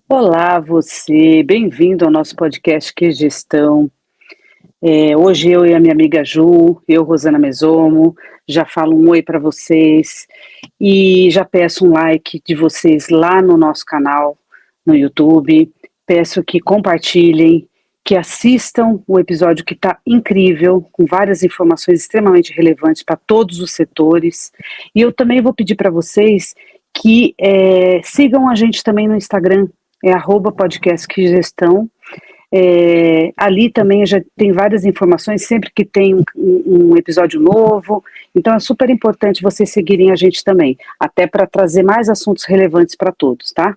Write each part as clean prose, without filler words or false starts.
Olá, você, bem-vindo ao nosso podcast Que Gestão. Hoje eu e a minha amiga Ju, Rosana Mesomo, já falo um oi para vocês e já peço um like de vocês lá no nosso canal no YouTube, peço que compartilhem, que assistam o episódio que está incrível, com várias informações extremamente relevantes para todos os setores, e eu também vou pedir para vocês que sigam a gente também no Instagram, @podcast Que Gestão. Ali também já tem várias informações, sempre que tem um episódio novo, então é super importante vocês seguirem a gente também, até para trazer mais assuntos relevantes para todos, tá?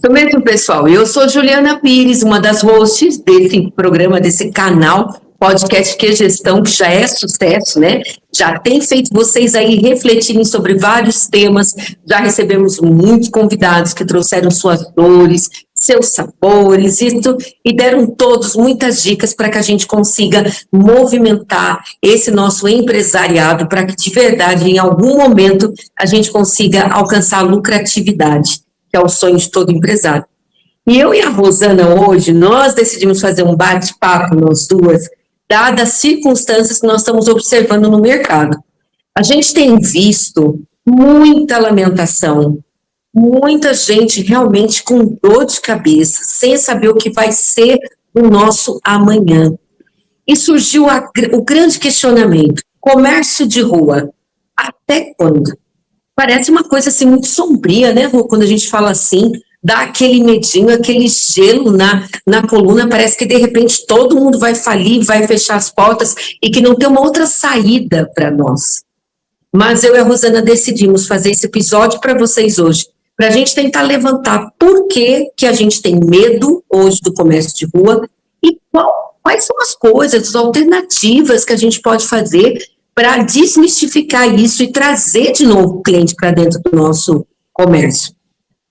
Isso mesmo, pessoal. Eu sou Juliana Pires, uma das hosts desse programa, desse canal, Podcast Que Gestão, que já é sucesso, né? Já tem feito vocês aí refletirem sobre vários temas, já recebemos muitos convidados que trouxeram suas dores, seus sabores, e deram todos muitas dicas para que a gente consiga movimentar esse nosso empresariado, para que de verdade, em algum momento, a gente consiga alcançar a lucratividade, que é o sonho de todo empresário. E eu e a Rosana hoje, nós decidimos fazer um bate-papo, nós duas, dadas as circunstâncias que nós estamos observando no mercado. A gente tem visto muita lamentação, muita gente realmente com dor de cabeça, sem saber o que vai ser o nosso amanhã. E surgiu o grande questionamento: comércio de rua, até quando? Parece uma coisa assim muito sombria, né, Rô? Quando a gente fala assim, dá aquele medinho, aquele gelo na coluna, parece que de repente todo mundo vai falir, vai fechar as portas e que não tem uma outra saída para nós. Mas eu e a Rosana decidimos fazer esse episódio para vocês hoje, para a gente tentar levantar por que a gente tem medo hoje do comércio de rua e quais são as coisas, as alternativas que a gente pode fazer para desmistificar isso e trazer de novo o cliente para dentro do nosso comércio.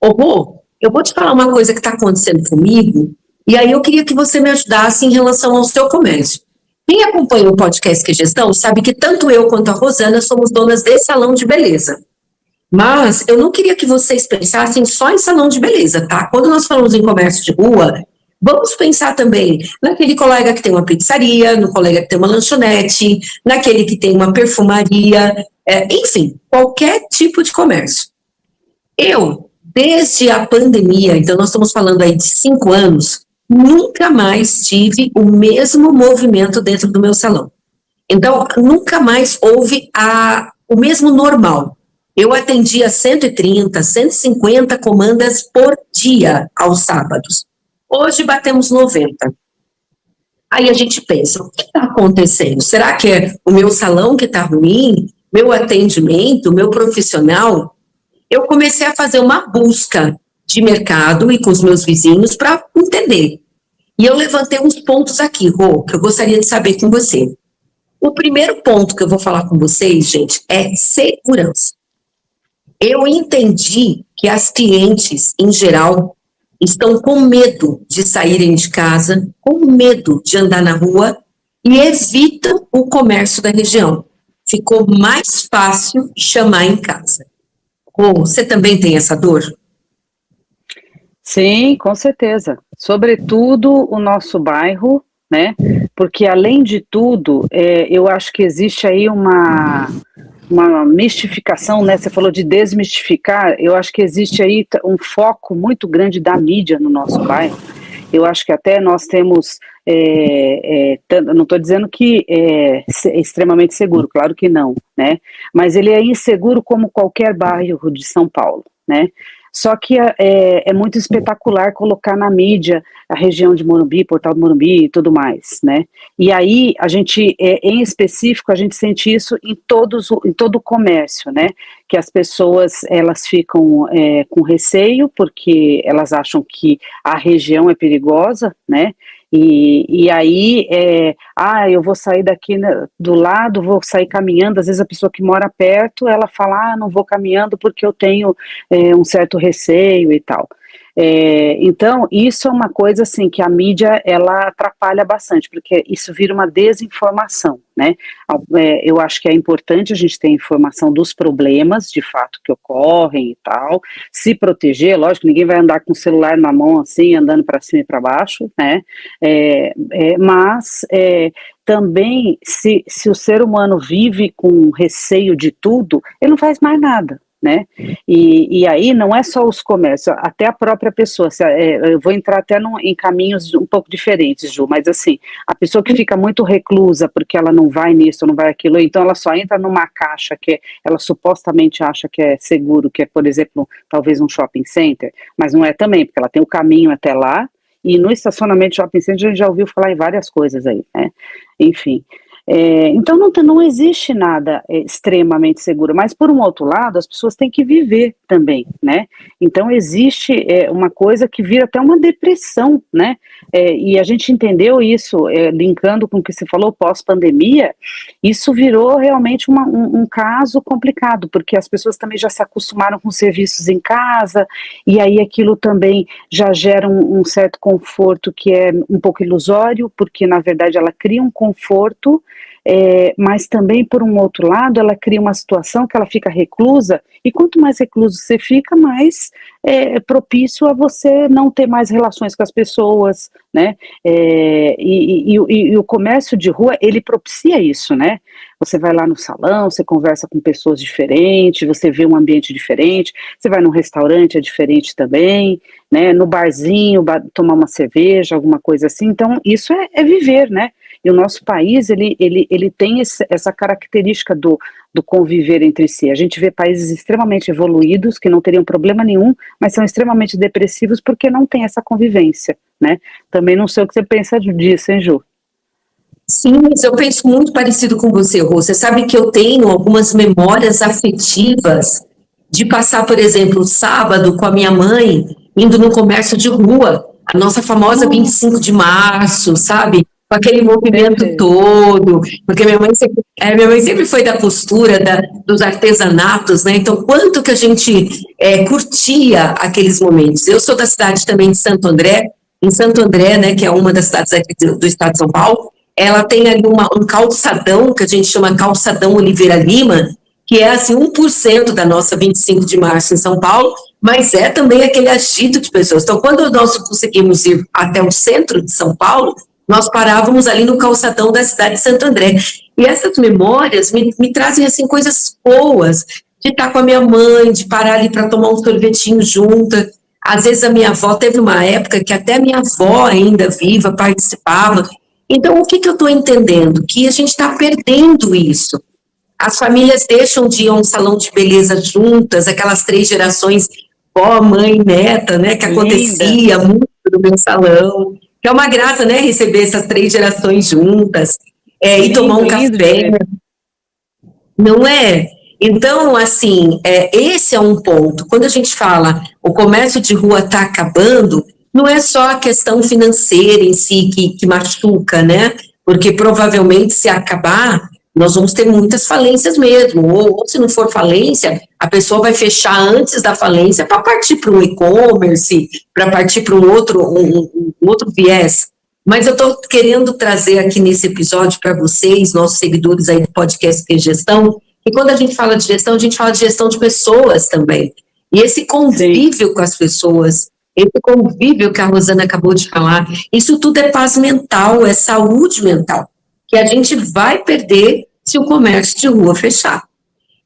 Rô, eu vou te falar uma coisa que está acontecendo comigo, e aí eu queria que você me ajudasse em relação ao seu comércio. Quem acompanha o podcast Que Gestão sabe que tanto eu quanto a Rosana somos donas de salão de beleza. Mas eu não queria que vocês pensassem só em salão de beleza, tá? Quando nós falamos em comércio de rua, vamos pensar também naquele colega que tem uma pizzaria, no colega que tem uma lanchonete, naquele que tem uma perfumaria, enfim, qualquer tipo de comércio. Desde a pandemia, então nós estamos falando aí de 5 anos, nunca mais tive o mesmo movimento dentro do meu salão. Então, nunca mais houve o mesmo normal. Eu atendia 130, 150 comandas por dia aos sábados. Hoje batemos 90. Aí a gente pensa, o que está acontecendo? Será que é o meu salão que está ruim? Meu atendimento, meu profissional? Eu comecei a fazer uma busca de mercado e com os meus vizinhos para entender. E eu levantei uns pontos aqui, Rô, que eu gostaria de saber com você. O primeiro ponto que eu vou falar com vocês, gente, é segurança. Eu entendi que as clientes, em geral, estão com medo de saírem de casa, com medo de andar na rua e evitam o comércio da região. Ficou mais fácil chamar em casa. Você também tem essa dor? Sim, com certeza. Sobretudo o nosso bairro, né? Porque além de tudo, eu acho que existe aí uma mistificação, né? Você falou de desmistificar, eu acho que existe aí um foco muito grande da mídia no nosso bairro. Eu acho que até nós temos, não estou dizendo que é extremamente seguro, claro que não, né? Mas ele é inseguro como qualquer bairro de São Paulo, né? Só que é muito espetacular colocar na mídia a região de Morumbi, Portal do Morumbi e tudo mais, né? E aí a gente, em específico, a gente sente isso em todo o comércio, né? Que as pessoas, elas ficam com receio porque elas acham que a região é perigosa, né? E aí, eu vou sair daqui do lado, vou sair caminhando. Às vezes a pessoa que mora perto, ela fala, não vou caminhando porque eu tenho um certo receio e tal. Então, isso é uma coisa assim que a mídia ela atrapalha bastante, porque isso vira uma desinformação, né? Eu acho que é importante a gente ter informação dos problemas de fato que ocorrem e tal, se proteger, lógico, ninguém vai andar com o celular na mão assim, andando para cima e para baixo, né? Mas também, se o ser humano vive com receio de tudo, ele não faz mais nada, né? E aí não é só os comércios, até a própria pessoa. Eu vou entrar até em caminhos um pouco diferentes, Ju, mas assim, a pessoa que fica muito reclusa porque ela não vai nisso, não vai aquilo, então ela só entra numa caixa que ela supostamente acha que é seguro, que é, por exemplo, talvez um shopping center, mas não é também, porque ela tem o caminho até lá. E no estacionamento de shopping center a gente já ouviu falar em várias coisas aí, né? Enfim. Então não existe nada extremamente seguro, mas por um outro lado as pessoas têm que viver também, né? Então existe uma coisa que vira até uma depressão, né? E a gente entendeu isso, linkando com o que você falou pós-pandemia, isso virou realmente um caso complicado, porque as pessoas também já se acostumaram com serviços em casa, e aí aquilo também já gera um certo conforto que é um pouco ilusório, porque na verdade ela cria um conforto, mas também, por um outro lado, ela cria uma situação que ela fica reclusa, e quanto mais recluso você fica, mais propício a você não ter mais relações com as pessoas, né? E o comércio de rua, ele propicia isso, né? Você vai lá no salão, você conversa com pessoas diferentes, você vê um ambiente diferente, você vai num restaurante, é diferente também, né? No barzinho, tomar uma cerveja, alguma coisa assim. Então, isso é viver, né? E o nosso país, ele tem essa característica do conviver entre si. A gente vê países extremamente evoluídos, que não teriam problema nenhum, mas são extremamente depressivos porque não tem essa convivência, né? Também não sei o que você pensa disso, hein, Ju? Sim, mas eu penso muito parecido com você, Rô. Você sabe que eu tenho algumas memórias afetivas de passar, por exemplo, sábado com a minha mãe, indo no comércio de rua, a nossa famosa 25 de março, sabe? Com aquele movimento todo, porque minha mãe sempre foi da costura, dos artesanatos, né? Então, quanto que a gente curtia aqueles momentos. Eu sou da cidade também de Santo André, em Santo André, né, que é uma das cidades aqui do estado de São Paulo, ela tem ali um calçadão, que a gente chama calçadão Oliveira Lima, que é assim 1% da nossa 25 de março em São Paulo, mas é também aquele agito de pessoas. Então, quando nós conseguimos ir até o centro de São Paulo, nós parávamos ali no calçadão da cidade de Santo André. E essas memórias me trazem assim coisas boas, de estar com a minha mãe, de parar ali para tomar um sorvetinho junta. Às vezes a minha avó, teve uma época que até a minha avó ainda viva participava. Então, o que eu estou entendendo? Que a gente está perdendo isso. As famílias deixam de ir a um salão de beleza juntas, aquelas 3 gerações, vó, mãe, neta, né, que acontecia muito no meu salão. Que é uma graça, né, receber essas 3 gerações juntas, e tomar um café. Não é? Então, assim, esse é um ponto. Quando a gente fala o comércio de rua está acabando, não é só a questão financeira em si que machuca, né? Porque provavelmente se acabar, nós vamos ter muitas falências mesmo. Ou se não for falência, a pessoa vai fechar antes da falência para partir para um e-commerce, para partir para um outro viés. Mas eu estou querendo trazer aqui nesse episódio para vocês, nossos seguidores aí do podcast Que Gestão, e quando a gente fala de gestão, a gente fala de gestão de pessoas também. E esse convívio com as pessoas, esse convívio que a Rosana acabou de falar, isso tudo é paz mental, é saúde mental, que a gente vai perder se o comércio de rua fechar.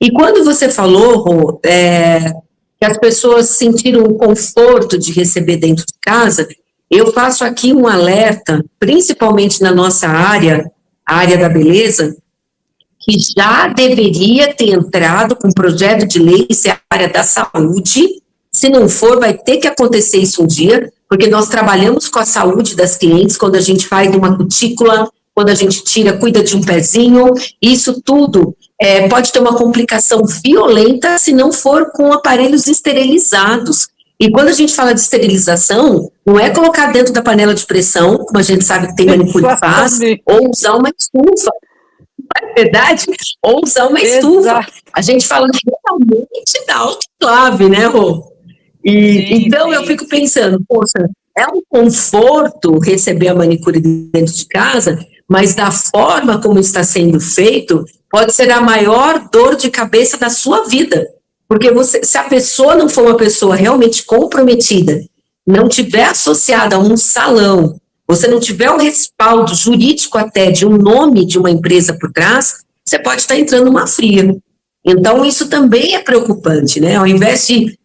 E quando você falou, Rô, que as pessoas sentiram o conforto de receber dentro de casa, eu faço aqui um alerta, principalmente na nossa área, a área da beleza, que já deveria ter entrado com um projeto de lei, isso é a área da saúde. Se não for, vai ter que acontecer isso um dia, porque nós trabalhamos com a saúde das clientes, quando a gente faz uma cutícula, quando a gente tira, cuida de um pezinho, isso tudo pode ter uma complicação violenta se não for com aparelhos esterilizados. E quando a gente fala de esterilização, não é colocar dentro da panela de pressão, como a gente sabe que tem manicure que faz, ou usar uma estufa. Não é verdade? Ou usar uma estufa. A gente fala realmente da autoclave, né, Rô? Então eu fico pensando, poxa, é um conforto receber a manicure dentro de casa, mas da forma como está sendo feito, pode ser a maior dor de cabeça da sua vida. Porque se a pessoa não for uma pessoa realmente comprometida, não tiver associada a um salão, você não tiver o respaldo jurídico até de um nome de uma empresa por trás, você pode estar entrando numa fria. Então, isso também é preocupante, né? Ao invés de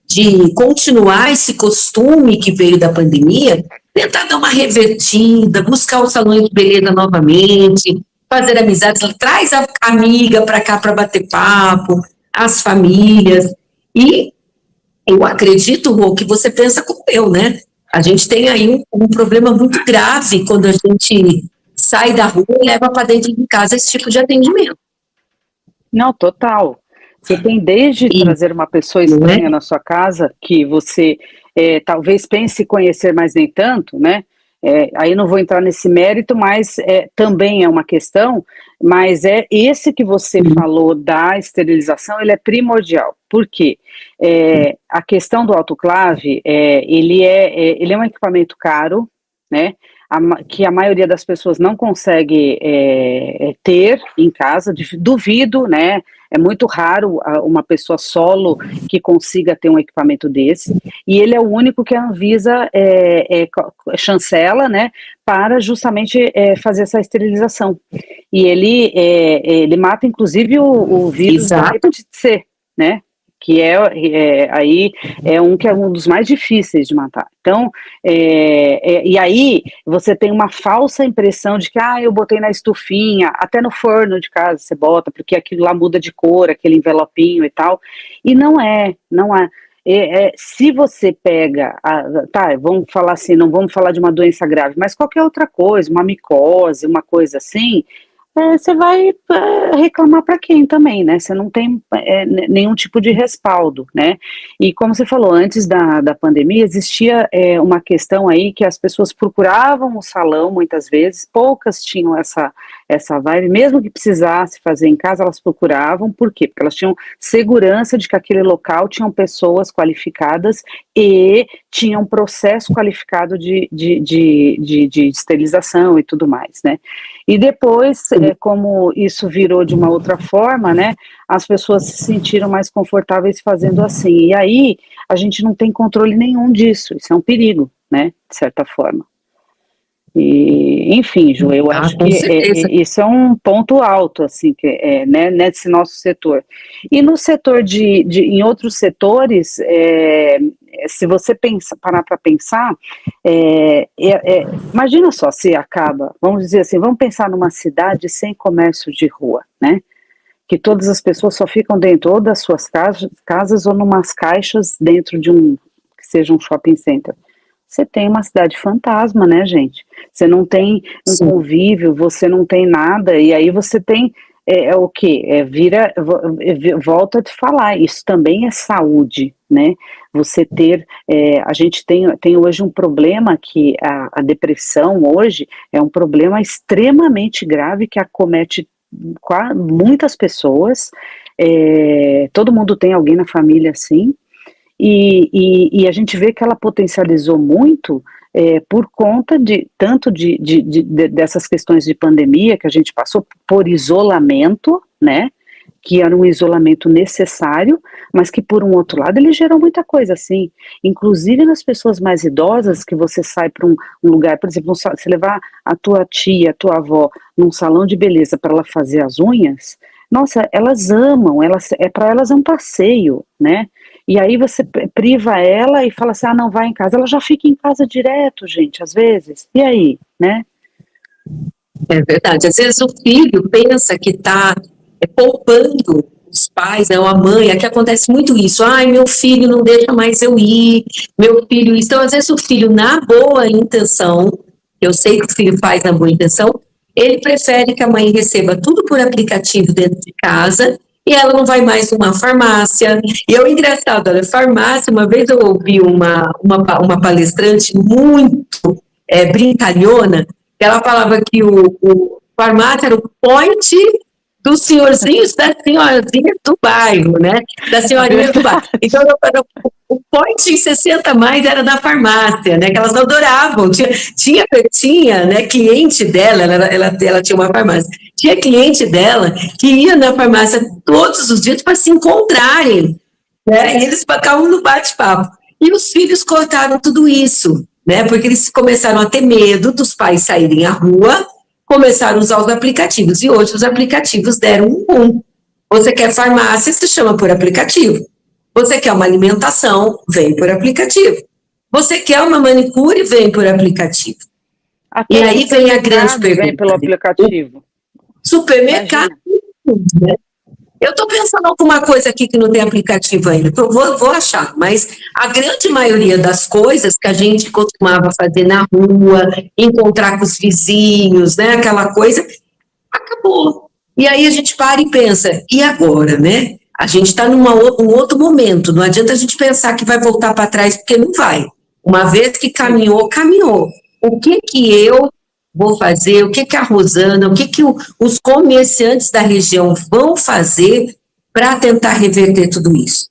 continuar esse costume que veio da pandemia, tentar dar uma revertida, buscar os salões de beleza novamente, fazer amizades, traz a amiga para cá para bater papo, as famílias. E eu acredito, Rô, que você pensa como eu, né? A gente tem aí um problema muito grave quando a gente sai da rua e leva para dentro de casa esse tipo de atendimento. Não, total. Você tem desde trazer uma pessoa estranha na sua casa, que você talvez pense conhecer, mas nem tanto, né? Aí não vou entrar nesse mérito, mas também é uma questão, mas esse que você falou da esterilização, ele é primordial. Por quê? A questão do autoclave, ele é um equipamento caro, né? Que a maioria das pessoas não consegue ter em casa, duvido, né? É muito raro uma pessoa solo que consiga ter um equipamento desse, e ele é o único que a Anvisa chancela, né, para justamente fazer essa esterilização. E ele mata, inclusive, o vírus da hepatite C, né? Que aí é um dos mais difíceis de matar. Então, e aí você tem uma falsa impressão de que, eu botei na estufinha, até no forno de casa você bota, porque aquilo lá muda de cor, aquele envelopinho e tal, e não é. Se você pega, vamos falar assim, não vamos falar de uma doença grave, mas qualquer outra coisa, uma micose, uma coisa assim, você vai reclamar para quem também, né? Você não tem nenhum tipo de respaldo, né? E como você falou, antes da pandemia, existia uma questão aí que as pessoas procuravam o salão muitas vezes, poucas tinham essa vibe, mesmo que precisasse fazer em casa, elas procuravam. Por quê? Porque elas tinham segurança de que aquele local tinham pessoas qualificadas e tinha um processo qualificado de esterilização e tudo mais, né? E depois, como isso virou de uma outra forma, né, as pessoas se sentiram mais confortáveis fazendo assim. E aí, a gente não tem controle nenhum disso. Isso é um perigo, né, de certa forma. E, enfim, Ju, eu acho que isso é um ponto alto, assim, né, nesse nosso setor. E no setor em outros setores, se você parar para pensar, imagina só se acaba, vamos dizer assim, vamos pensar numa cidade sem comércio de rua, né? Que todas as pessoas só ficam dentro ou das suas casas ou numas caixas dentro de que seja um shopping center. Você tem uma cidade fantasma, né, gente? Você não tem um convívio, você não tem nada, e aí você tem o quê? Volto a te falar, isso também é saúde, né? Você ter, a gente tem hoje um problema que a depressão hoje é um problema extremamente grave que acomete muitas pessoas, todo mundo tem alguém na família assim, e a gente vê que ela potencializou muito por conta tanto dessas questões de pandemia que a gente passou por isolamento, né, que era um isolamento necessário, mas que por um outro lado ele gerou muita coisa assim, inclusive nas pessoas mais idosas, que você sai para um lugar, por exemplo, você levar a tua tia, a tua avó num salão de beleza para ela fazer as unhas, nossa, elas amam, para elas é um passeio, né? E aí você priva ela e fala assim, não vai em casa. Ela já fica em casa direto, gente, às vezes. E aí, né? É verdade. Às vezes o filho pensa que está poupando os pais, né, ou a mãe. Aqui acontece muito isso. Meu filho não deixa mais eu ir. Meu filho... Então, às vezes o filho, na boa intenção, eu sei que o filho faz na boa intenção, ele prefere que a mãe receba tudo por aplicativo dentro de casa e ela não vai mais numa farmácia. E é o engraçado, olha, farmácia, uma vez eu ouvi uma palestrante muito brincalhona, que ela falava que o farmácia era o point dos senhorzinhos, das senhorinhas do bairro, né? Das senhorinhas do bairro. Então, O point em 60 mais era da farmácia, né? Que elas adoravam. Tinha, né, cliente dela, ela tinha uma farmácia. Tinha cliente dela que ia na farmácia todos os dias para se encontrarem, né? E eles ficavam no bate-papo. E os filhos cortaram tudo isso, né? Porque eles começaram a ter medo dos pais saírem à rua, começaram a usar os aplicativos. E hoje os aplicativos deram um boom. Você quer farmácia, se chama por aplicativo. Você quer uma alimentação, vem por aplicativo. Você quer uma manicure, vem por aplicativo. Até e aí vem a grande pergunta. Vem pelo aplicativo. Supermercado, né? Eu estou pensando em alguma coisa aqui que não tem aplicativo ainda, vou achar, mas a grande maioria das coisas que a gente costumava fazer na rua, encontrar com os vizinhos, né, aquela coisa, acabou. E aí a gente para e pensa, e agora, né? A gente está num outro momento, não adianta a gente pensar que vai voltar para trás, porque não vai. Uma vez que caminhou, caminhou. O que eu vou fazer, o que a Rosana, o que os comerciantes da região vão fazer para tentar reverter tudo isso?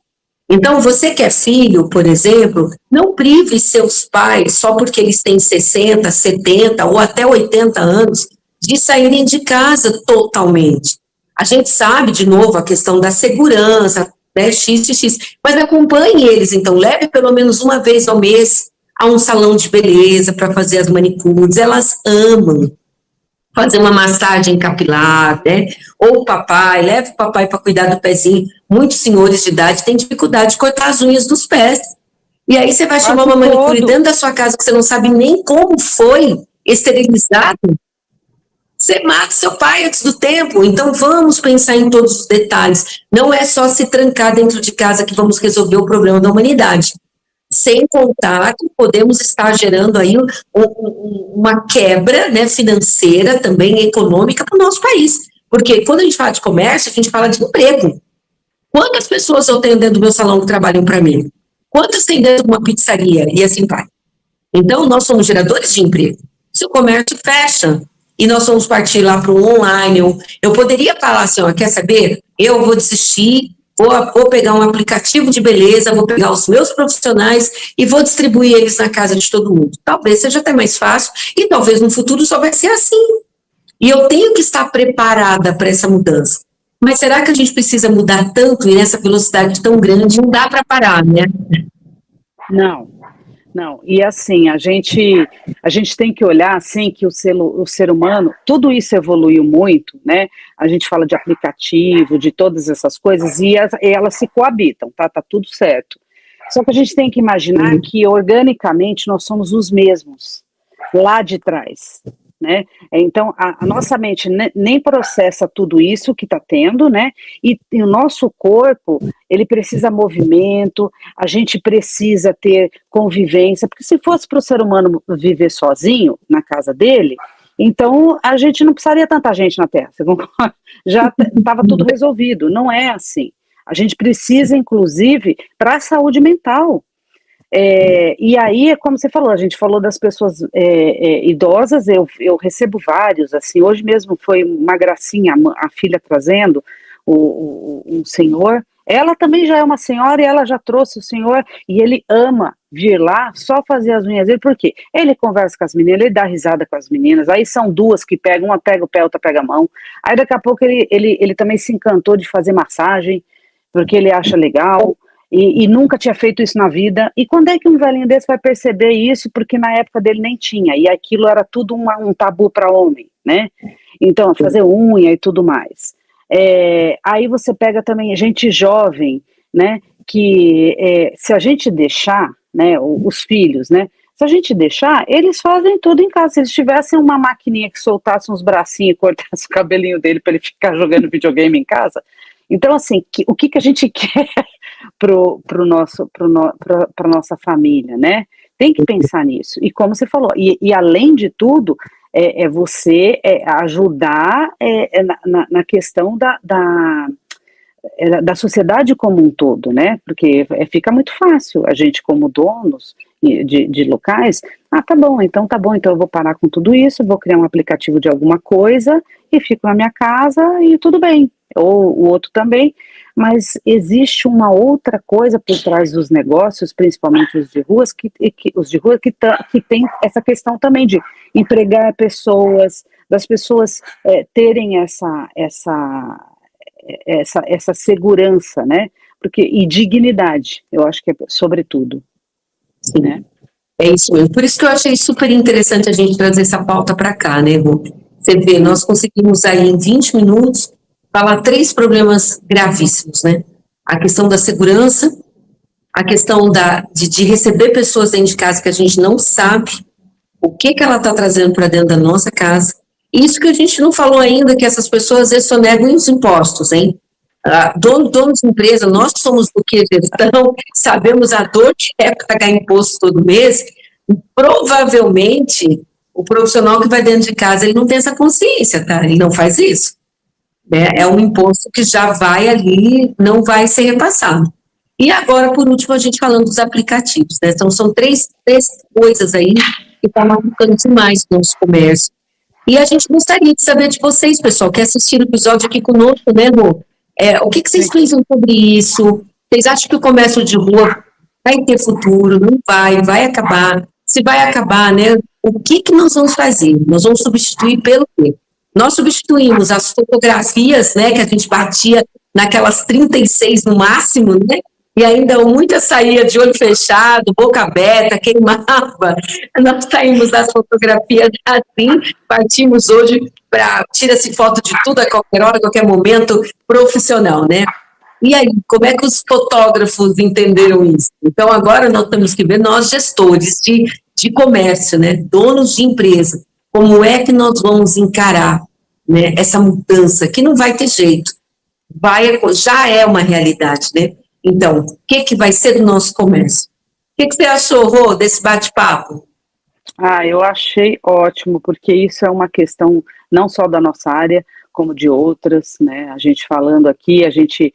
Então, você que é filho, por exemplo, não prive seus pais, só porque eles têm 60, 70 ou até 80 anos, de saírem de casa totalmente. A gente sabe, de novo, a questão da segurança, né, x, mas acompanhe eles, então, leve pelo menos uma vez ao mês a um salão de beleza para fazer as manicures, elas amam fazer uma massagem capilar, né, ou o papai, leve o papai para cuidar do pezinho, muitos senhores de idade têm dificuldade de cortar as unhas dos pés, e aí você vai chamar uma manicure dentro da sua casa que você não sabe nem como foi esterilizado, você mata seu pai antes do tempo. Então vamos pensar em todos os detalhes. Não é só se trancar dentro de casa que vamos resolver o problema da humanidade. Sem contar que podemos estar gerando aí uma quebra, né, financeira, também econômica para o nosso país. Porque quando a gente fala de comércio, a gente fala de emprego. Quantas pessoas eu tenho dentro do meu salão que trabalham para mim? Quantas tem dentro de uma pizzaria? E assim vai. Então, nós somos geradores de emprego. Se o comércio fecha, e nós vamos partir lá para o online, eu poderia falar assim, ó, quer saber? Eu vou desistir, vou pegar um aplicativo de beleza, vou pegar os meus profissionais e vou distribuir eles na casa de todo mundo. Talvez seja até mais fácil e talvez no futuro só vai ser assim. E eu tenho que estar preparada para essa mudança. Mas será que a gente precisa mudar tanto e nessa velocidade tão grande? Não dá para parar, né? Não, e assim, a gente tem que olhar assim que o ser humano, tudo isso evoluiu muito, né? A gente fala de aplicativo, de todas essas coisas, e elas se coabitam, tá tudo certo. Só que a gente tem que imaginar que organicamente nós somos os mesmos, lá de trás, né? Então, a nossa mente nem processa tudo isso que está tendo, né? E o nosso corpo, ele precisa movimento, a gente precisa ter convivência, porque se fosse para o ser humano viver sozinho na casa dele, então a gente não precisaria tanta gente na Terra, já estava tudo resolvido. Não é assim. A gente precisa, inclusive, para a saúde mental. E aí, como você falou, a gente falou das pessoas idosas, eu recebo vários, assim, hoje mesmo foi uma gracinha, a filha trazendo um senhor, ela também já é uma senhora e ela já trouxe o senhor, e ele ama vir lá só fazer as unhas dele, por quê? Ele conversa com as meninas, ele dá risada com as meninas, aí são duas que pegam, uma pega o pé, outra pega a mão, aí daqui a pouco ele também se encantou de fazer massagem, porque ele acha legal, e nunca tinha feito isso na vida. E quando é que um velhinho desse vai perceber isso? Porque na época dele nem tinha, e aquilo era tudo um tabu para homem, né? Então, fazer unha e tudo mais. Aí você pega também gente jovem, né? Que se a gente deixar, né? Os filhos, né? Se a gente deixar, eles fazem tudo em casa. Se eles tivessem uma maquininha que soltasse uns bracinhos e cortasse o cabelinho dele para ele ficar jogando videogame em casa. Então, assim, o que a gente quer para nossa família, né? Tem que pensar nisso. E como você falou, e além de tudo, você ajudar na questão da sociedade como um todo, né? Porque fica muito fácil a gente, como donos de locais, tá bom, então eu vou parar com tudo isso, vou criar um aplicativo de alguma coisa e fico na minha casa e tudo bem. ou o outro também, mas existe uma outra coisa por trás dos negócios, principalmente os de ruas, que tem essa questão também de empregar pessoas, das pessoas terem essa segurança, né? E dignidade, eu acho que é sobretudo. Sim. Né? É isso mesmo. Por isso que eu achei super interessante a gente trazer essa pauta para cá, né, Rô? Você vê, nós conseguimos aí em 20 minutos falar 3 problemas gravíssimos, né? A questão da segurança, a questão de receber pessoas dentro de casa que a gente não sabe o que ela está trazendo para dentro da nossa casa. Isso que a gente não falou ainda, que essas pessoas às vezes só negam os impostos, hein? Donos de empresa, nós somos do que gestão, sabemos a dor que é pagar imposto todo mês, provavelmente o profissional que vai dentro de casa, ele não tem essa consciência, tá? Ele não faz isso. Né? É um imposto que já vai ali, não vai ser repassado. E agora, por último, a gente falando dos aplicativos, né? Então, são três coisas aí que estão marcando demais no nosso comércio. E a gente gostaria de saber de vocês, pessoal, que assistiram o episódio aqui conosco, né, Rô? O que vocês pensam sobre isso? Vocês acham que o comércio de rua vai ter futuro? Não vai? Vai acabar? Se vai acabar, né? O que nós vamos fazer? Nós vamos substituir pelo quê? Nós substituímos as fotografias, né, que a gente batia naquelas 36 no máximo, né? E ainda muita saía de olho fechado, boca aberta, queimava. Nós saímos das fotografias assim, partimos hoje para tira-se foto de tudo a qualquer hora, a qualquer momento, profissional, né? E aí, como é que os fotógrafos entenderam isso? Então, agora nós temos que ver, nós gestores de comércio, né, donos de empresa, como é que nós vamos encarar, né, essa mudança, que não vai ter jeito, já é uma realidade, né? Então, o que vai ser do nosso comércio? O que você achou, Rô, desse bate-papo? Eu achei ótimo, porque isso é uma questão não só da nossa área, como de outras, né? A gente falando aqui, a gente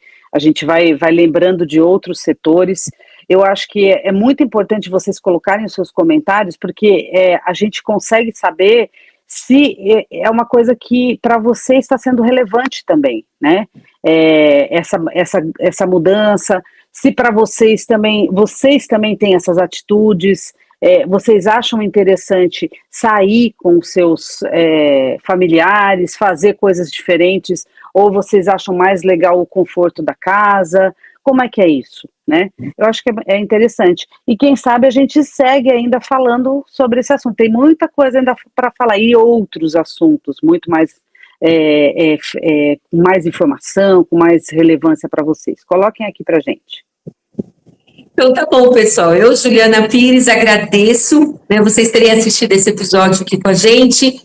vai lembrando de outros setores. Eu acho que é muito importante vocês colocarem os seus comentários, porque a gente consegue saber se é uma coisa que para você está sendo relevante também, né? Essa mudança, se para vocês também têm essas atitudes, vocês acham interessante sair com seus familiares, fazer coisas diferentes, ou vocês acham mais legal o conforto da casa? Como é que é isso, né? Eu acho que é interessante. E quem sabe a gente segue ainda falando sobre esse assunto. Tem muita coisa ainda para falar, e outros assuntos, muito mais, com mais informação, com mais relevância para vocês. Coloquem aqui para a gente. Então tá bom, pessoal. Eu, Juliana Pires, agradeço, né, vocês terem assistido esse episódio aqui com a gente.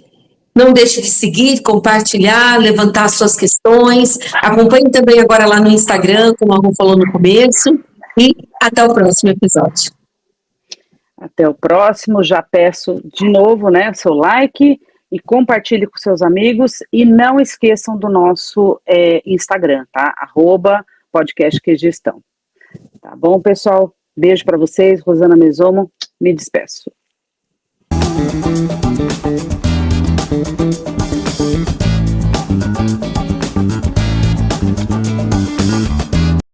Não deixe de seguir, compartilhar, levantar suas questões. Acompanhe também agora lá no Instagram, como a Rô falou no começo. E até o próximo episódio. Até o próximo. Já peço de novo, né, seu like e compartilhe com seus amigos. E não esqueçam do nosso Instagram, tá? @podcastquegestão. Tá bom, pessoal? Beijo para vocês. Rosana Mesomo, me despeço.